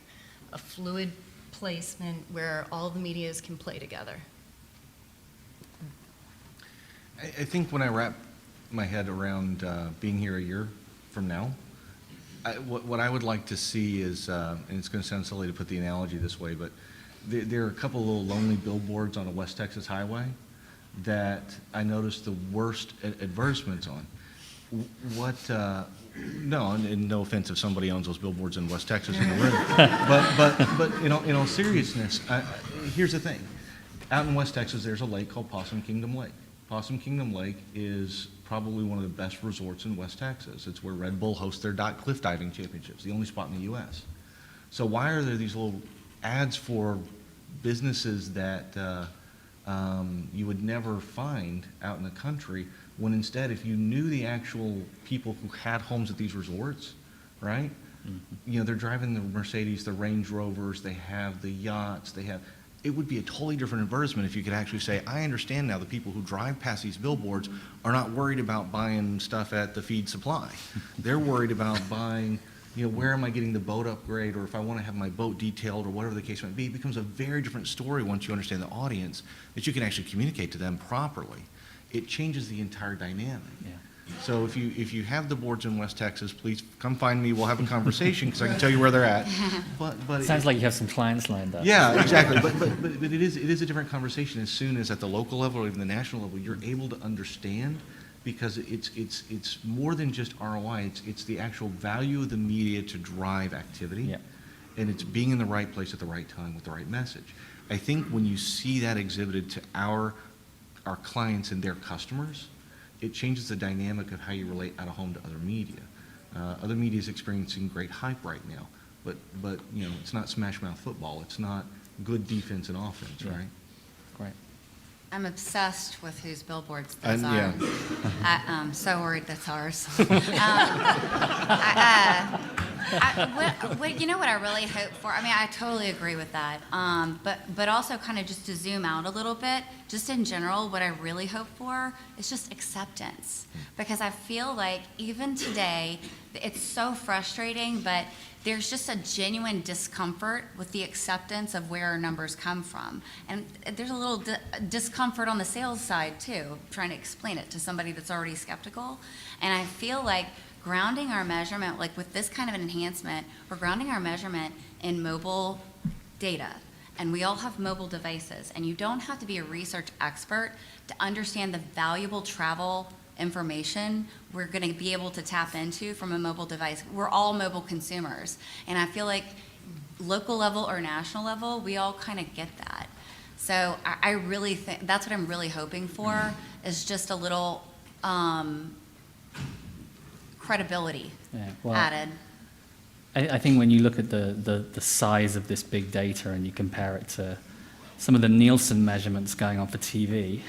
A fluid placement where all the medias can play together. I think when I wrap my head around being here a year from now. What I would like to see is, and it's going to sound silly to put the analogy this way, but there are a couple of little lonely billboards on a West Texas highway that I noticed the worst advertisements on. No, and no offense if somebody owns those billboards in West Texas in the room, but in all seriousness, here's the thing. Out in West Texas, there's a lake called Possum Kingdom Lake. Possum Kingdom Lake is probably one of the best resorts in West Texas. It's where Red Bull hosts their cliff diving championships, the only spot in the U.S. So why are there these little ads for businesses that you would never find out in the country, when instead, if you knew the actual people who had homes at these resorts, right? Mm-hmm. They're driving the Mercedes, the Range Rovers, they have the yachts, it would be a totally different advertisement if you could actually say, I understand now the people who drive past these billboards are not worried about buying stuff at the feed supply. They're worried about buying, where am I getting the boat upgrade, or if I want to have my boat detailed, or whatever the case might be. It becomes a very different story once you understand the audience, that you can actually communicate to them properly. It changes the entire dynamic. Yeah. So if you have the boards in West Texas, please come find me. We'll have a conversation because I can tell you where they're at. But sounds like you have some clients lined up. Yeah, exactly. But it is a different conversation as soon as at the local level or even the national level you're able to understand, because it's more than just ROI. It's the actual value of the media to drive activity, yeah. And it's being in the right place at the right time with the right message. I think when you see that exhibited to our clients and their customers, it changes the dynamic of how you relate out of home to other media. Other media is experiencing great hype right now, but it's not smash mouth football. It's not good defense and offense, yeah. Right? Right. I'm obsessed with whose billboards those are. Yeah. I'm so worried that's ours. What I really hope for, I totally agree with that, but also kind of just to zoom out a little bit, just in general, what I really hope for is just acceptance. Because I feel like even today, it's so frustrating, but there's just a genuine discomfort with the acceptance of where our numbers come from. And there's a little discomfort on the sales side too, trying to explain it to somebody that's already skeptical. And I feel like grounding our measurement, like with this kind of an enhancement, we're grounding our measurement in mobile data. And we all have mobile devices, and you don't have to be a research expert to understand the valuable travel information we're going to be able to tap into from a mobile device. We're all mobile consumers, and I feel like local level or national level, we all kind of get that. So I really think that's what I'm really hoping for, is just a little credibility added. I think when you look at the size of this big data and you compare it to some of the Nielsen measurements going on for TV,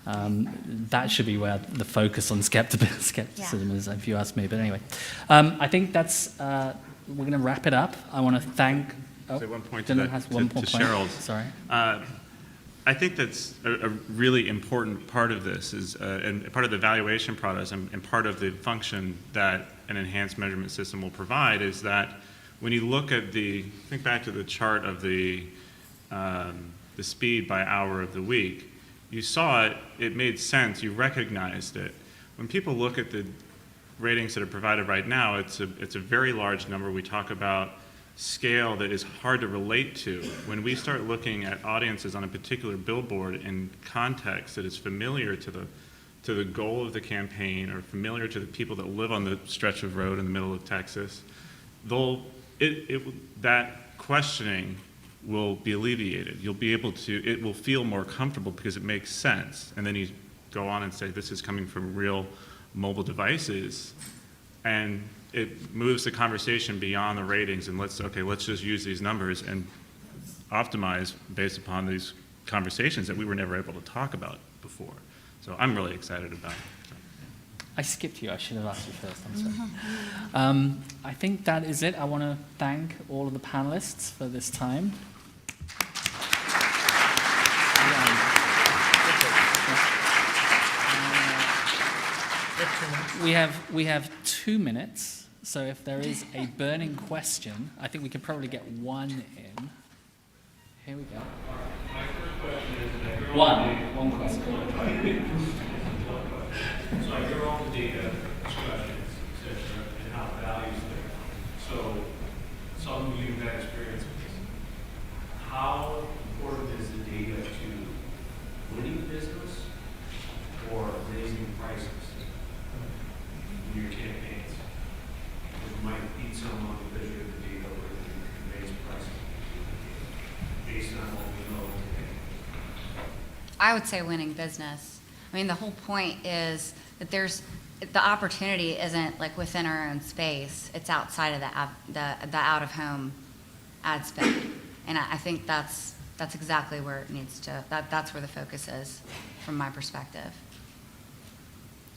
that should be where the focus on skepticism is, if you ask me. But anyway, I think that's, we're going to wrap it up. I want to thank... Say one point to Cheryl. Sorry. I think that's a really important part of this, is and part of the evaluation process and part of the function that an enhanced measurement system will provide, is that when you look at think back to the chart of the speed by hour of the week, you saw it made sense, you recognized it. When people look at the ratings that are provided right now, it's a very large number. We talk about scale that is hard to relate to. When we start looking at audiences on a particular billboard in context that is familiar to the goal of the campaign, or familiar to the people that live on the stretch of road in the middle of Texas, that questioning will be alleviated. You'll be able to, it will feel more comfortable because it makes sense. And then you go on and say, this is coming from real mobile devices, and it moves the conversation beyond the ratings, and let's just use these numbers and optimize based upon these conversations that we were never able to talk about before. So I'm really excited about it. I skipped you. I should have asked you first. I'm sorry. I think that is it. I want to thank all of the panelists for this time. We have 2 minutes. So if there is a burning question, I think we can probably get one in. Here we go. One question. So I hear all the data, discussions, et cetera, and how values there. So some of you have had experience with this. How important is the data to winning business or raising prices in your campaigns? You might beat someone because you have the data where you can raise prices based on what we know today. I would say winning business. I mean, the whole point is that the opportunity isn't like within our own space. It's outside of the out-of-home ad spend. And I think that's exactly where it needs to, that's where the focus is from my perspective.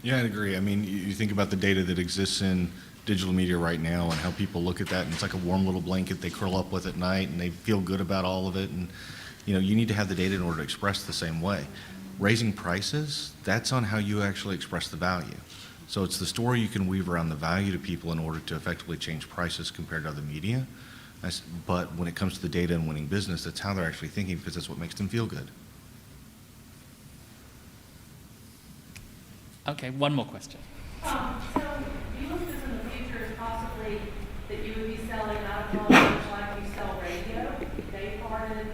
Yeah, I'd agree. I mean, you think about the data that exists in digital media right now and how people look at that, and it's like a warm little blanket they curl up with at night and they feel good about all of it. And you need to have the data in order to express the same way. Raising prices, that's on how you actually express the value. So it's the story you can weave around the value to people in order to effectively change prices compared to other media. But when it comes to the data and winning business, that's how they're actually thinking, because that's what makes them feel good. Okay, one more question. So do you look at this in the future as possibly that you would be selling out of home much like you sell radio, day parted,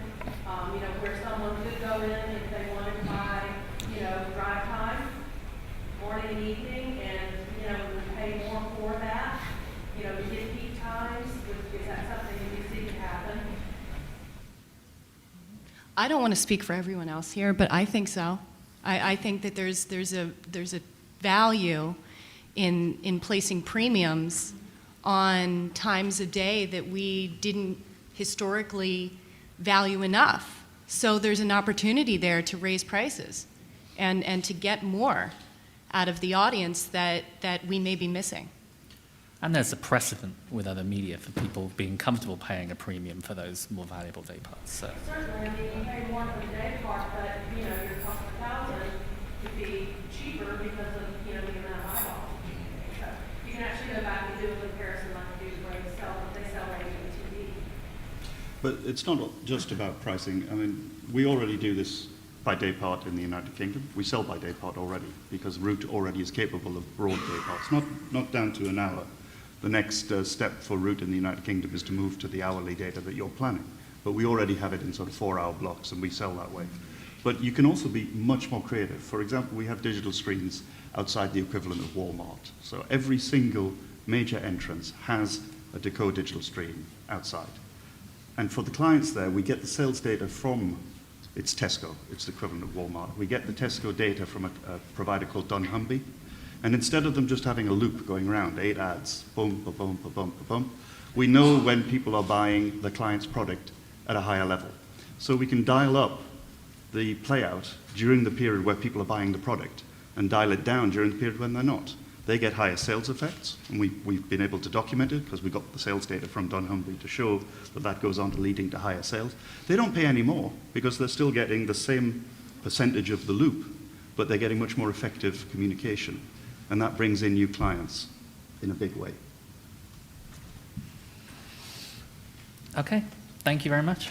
where someone could go in if they wanted to buy, drive time, morning and evening, and, would pay more for that, to get peak times? Is that something that you see could happen? I don't want to speak for everyone else here, but I think so. I think that there's a value in placing premiums on times of day that we didn't historically value enough. So there's an opportunity there to raise prices and to get more out of the audience that we may be missing. And there's a precedent with other media for people being comfortable paying a premium for those more valuable day parts. So. Certainly, you pay more for the day part, but, your cost per thousand could be cheaper because of, the amount of eyeballs. So you can actually go back and do a comparison like you do where they sell radio and TV. But it's not just about pricing. I mean, we already do this by day part in the United Kingdom. We sell by day part already because Root already is capable of broad day parts, not down to an hour. The next step for Root in the United Kingdom is to move to the hourly data that you're planning. But we already have it in sort of 4-hour blocks, and we sell that way. But you can also be much more creative. For example, we have digital screens outside the equivalent of Walmart. So every single major entrance has a Decode digital screen outside. And for the clients there, we get the sales data from, it's Tesco, it's the equivalent of Walmart. We get the Tesco data from a provider called dunnhumby. And instead of them just having a loop going around, 8 ads, boom, ba-boom, ba-boom, ba-boom, we know when people are buying the client's product at a higher level. So we can dial up the playout during the period where people are buying the product and dial it down during the period when they're not. They get higher sales effects, and we've been able to document it because we got the sales data from dunnhumby to show that goes on to leading to higher sales. They don't pay any more because they're still getting the same percentage of the loop, but they're getting much more effective communication. And that brings in new clients in a big way. Okay, thank you very much.